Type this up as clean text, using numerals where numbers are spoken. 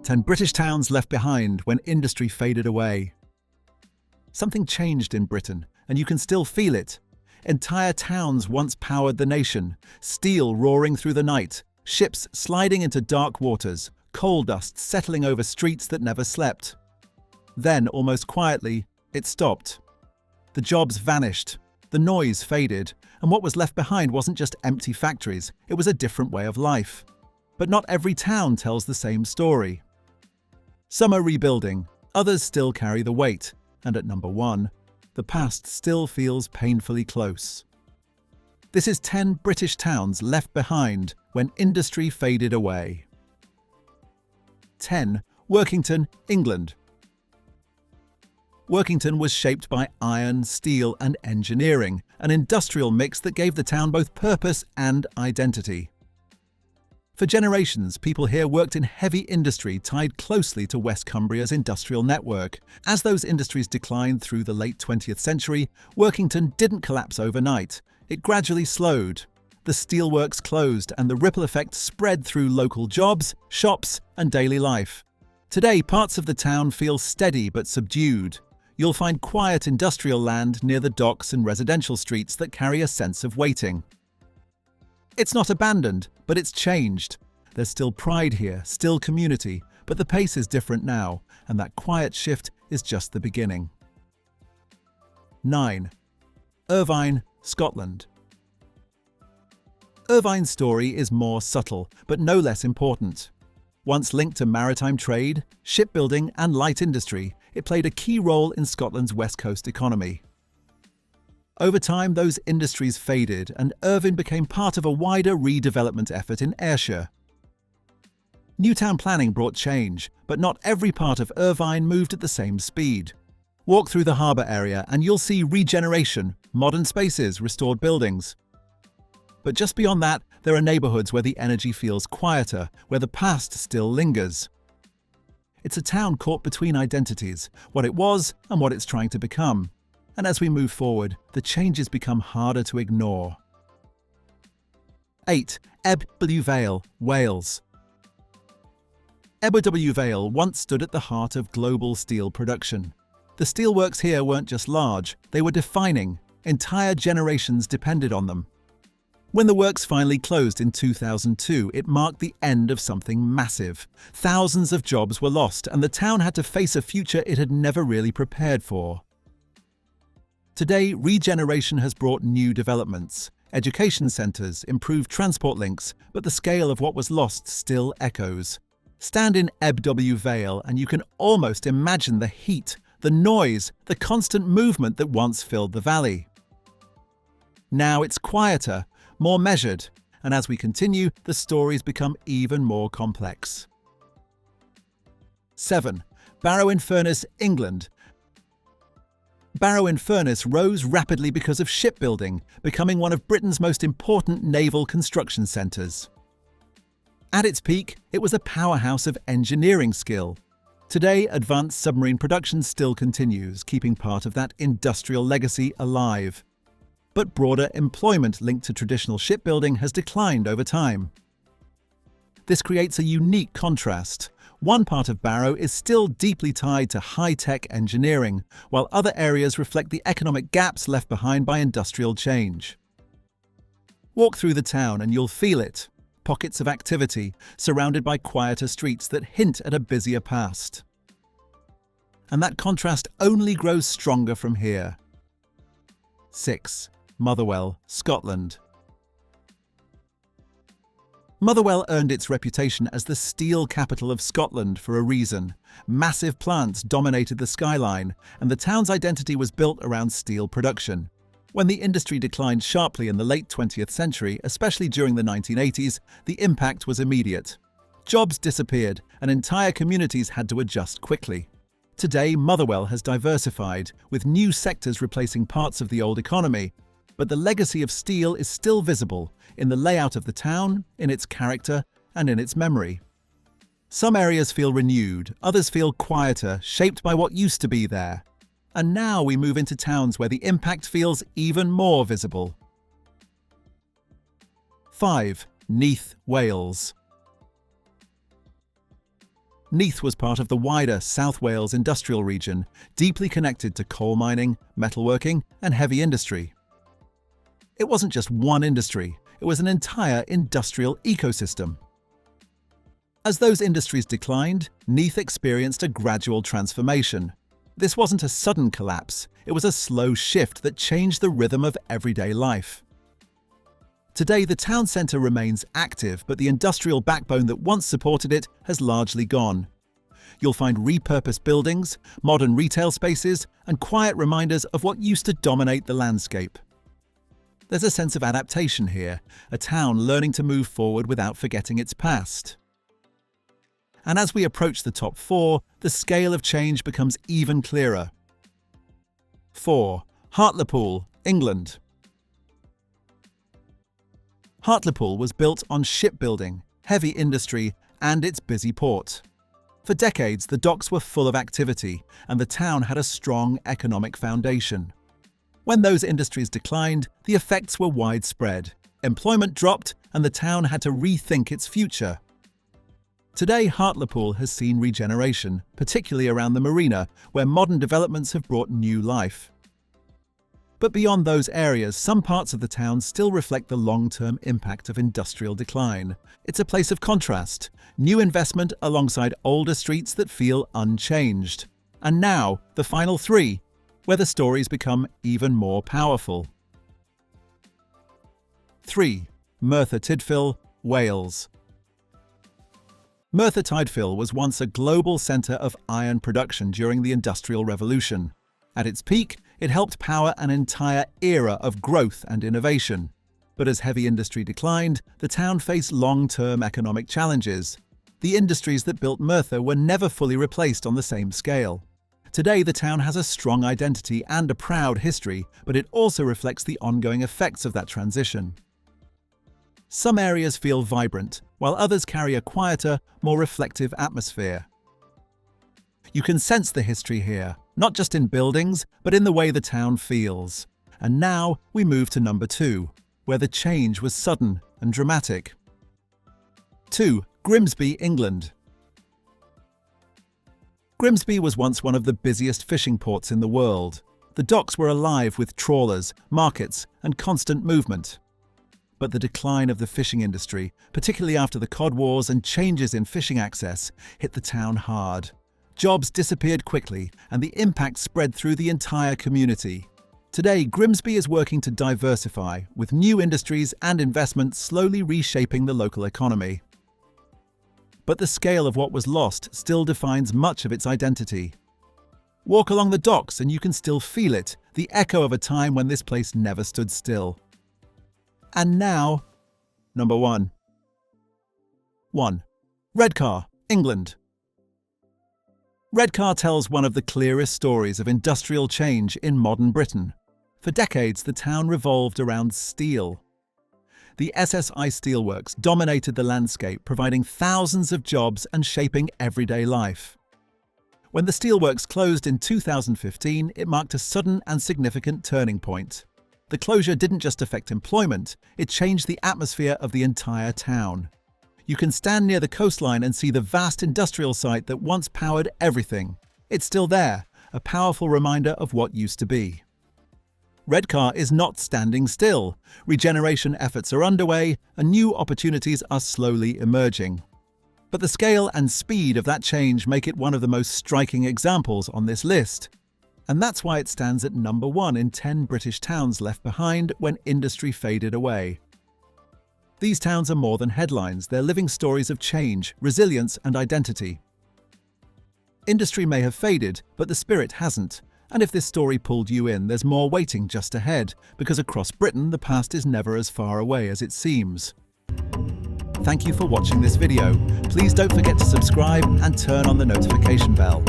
10 British towns left behind when industry faded away. Something changed in Britain, and you can still feel it. Entire towns once powered the nation, steel roaring through the night, ships sliding into dark waters, coal dust settling over streets that never slept. Then, almost quietly, it stopped. The jobs vanished, the noise faded, and what was left behind wasn't just empty factories, it was a different way of life. But not every town tells the same story. Some are rebuilding, others still carry the weight, and at number 1, the past still feels painfully close. This is 10 British towns left behind when industry faded away. 10. Workington, England. Workington was shaped by iron, steel, and engineering, an industrial mix that gave the town both purpose and identity. For generations, people here worked in heavy industry tied closely to West Cumbria's industrial network. As those industries declined through the late 20th century, Workington didn't collapse overnight. It gradually slowed. The steelworks closed, and the ripple effect spread through local jobs, shops, and daily life. Today, parts of the town feel steady but subdued. You'll find quiet industrial land near the docks and residential streets that carry a sense of waiting. It's not abandoned, but it's changed. There's still pride here, still community, but the pace is different now, and that quiet shift is just the beginning. 9. Irvine, Scotland. Irvine's story is more subtle, but no less important. Once linked to maritime trade, shipbuilding, and light industry, it played a key role in Scotland's west coast economy. Over time, those industries faded, and Irvine became part of a wider redevelopment effort in Ayrshire. New town planning brought change, but not every part of Irvine moved at the same speed. Walk through the harbour area and you'll see regeneration, modern spaces, restored buildings. But just beyond that, there are neighbourhoods where the energy feels quieter, where the past still lingers. It's a town caught between identities, what it was and what it's trying to become. And as we move forward, the changes become harder to ignore. 8. Ebbw Vale, Wales. Ebbw Vale once stood at the heart of global steel production. The steelworks here weren't just large, they were defining. Entire generations depended on them. When the works finally closed in 2002, it marked the end of something massive. Thousands of jobs were lost, and the town had to face a future it had never really prepared for. Today, regeneration has brought new developments. Education centres, improved transport links, but the scale of what was lost still echoes. Stand in Ebbw Vale and you can almost imagine the heat, the noise, the constant movement that once filled the valley. Now it's quieter, more measured, and as we continue, the stories become even more complex. 7. Barrow-in-Furness, England. Barrow-in-Furness rose rapidly because of shipbuilding, becoming one of Britain's most important naval construction centres. At its peak, it was a powerhouse of engineering skill. Today, advanced submarine production still continues, keeping part of that industrial legacy alive. But broader employment linked to traditional shipbuilding has declined over time. This creates a unique contrast. One part of Barrow is still deeply tied to high-tech engineering, while other areas reflect the economic gaps left behind by industrial change. Walk through the town and you'll feel it. Pockets of activity, surrounded by quieter streets that hint at a busier past. And that contrast only grows stronger from here. 6. Motherwell, Scotland. Motherwell earned its reputation as the steel capital of Scotland for a reason. Massive plants dominated the skyline, and the town's identity was built around steel production. When the industry declined sharply in the late 20th century, especially during the 1980s, the impact was immediate. Jobs disappeared, and entire communities had to adjust quickly. Today, Motherwell has diversified, with new sectors replacing parts of the old economy, but the legacy of steel is still visible in the layout of the town, in its character, and in its memory. Some areas feel renewed, others feel quieter, shaped by what used to be there. And now we move into towns where the impact feels even more visible. 5. Neath, Wales. Neath was part of the wider South Wales industrial region, deeply connected to coal mining, metalworking, and heavy industry. It wasn't just one industry, it was an entire industrial ecosystem. As those industries declined, Neath experienced a gradual transformation. This wasn't a sudden collapse, it was a slow shift that changed the rhythm of everyday life. Today, the town centre remains active, but the industrial backbone that once supported it has largely gone. You'll find repurposed buildings, modern retail spaces, and quiet reminders of what used to dominate the landscape. There's a sense of adaptation here, a town learning to move forward without forgetting its past. And as we approach the top 4, the scale of change becomes even clearer. 4. Hartlepool, England. Hartlepool was built on shipbuilding, heavy industry, and its busy port. For decades, the docks were full of activity, and the town had a strong economic foundation. When those industries declined, the effects were widespread. Employment dropped, and the town had to rethink its future. Today, Hartlepool has seen regeneration, particularly around the marina, where modern developments have brought new life. But beyond those areas, some parts of the town still reflect the long-term impact of industrial decline. It's a place of contrast, new investment alongside older streets that feel unchanged. And now, the final 3, where the stories become even more powerful. 3. Merthyr Tydfil, Wales. Merthyr Tydfil was once a global centre of iron production during the Industrial Revolution. At its peak, it helped power an entire era of growth and innovation. But as heavy industry declined, the town faced long-term economic challenges. The industries that built Merthyr were never fully replaced on the same scale. Today, the town has a strong identity and a proud history, but it also reflects the ongoing effects of that transition. Some areas feel vibrant, while others carry a quieter, more reflective atmosphere. You can sense the history here, not just in buildings, but in the way the town feels. And now we move to number 2, where the change was sudden and dramatic. 2. Grimsby, England. Grimsby was once one of the busiest fishing ports in the world. The docks were alive with trawlers, markets, and constant movement. But the decline of the fishing industry, particularly after the cod wars and changes in fishing access, hit the town hard. Jobs disappeared quickly, and the impact spread through the entire community. Today, Grimsby is working to diversify, with new industries and investment slowly reshaping the local economy. But the scale of what was lost still defines much of its identity. Walk along the docks and you can still feel it, the echo of a time when this place never stood still. And now, number 1. 1. Redcar, England. Redcar tells one of the clearest stories of industrial change in modern Britain. For decades, the town revolved around steel. The SSI steelworks dominated the landscape, providing thousands of jobs and shaping everyday life. When the steelworks closed in 2015, it marked a sudden and significant turning point. The closure didn't just affect employment, it changed the atmosphere of the entire town. You can stand near the coastline and see the vast industrial site that once powered everything. It's still there, a powerful reminder of what used to be. Redcar is not standing still. Regeneration efforts are underway, and new opportunities are slowly emerging. But the scale and speed of that change make it one of the most striking examples on this list. And that's why it stands at number 1 in 10 British towns left behind when industry faded away. These towns are more than headlines, they're living stories of change, resilience, and identity. Industry may have faded, but the spirit hasn't. And if this story pulled you in, there's more waiting just ahead, because across Britain, the past is never as far away as it seems. Thank you for watching this video. Please don't forget to subscribe and turn on the notification bell.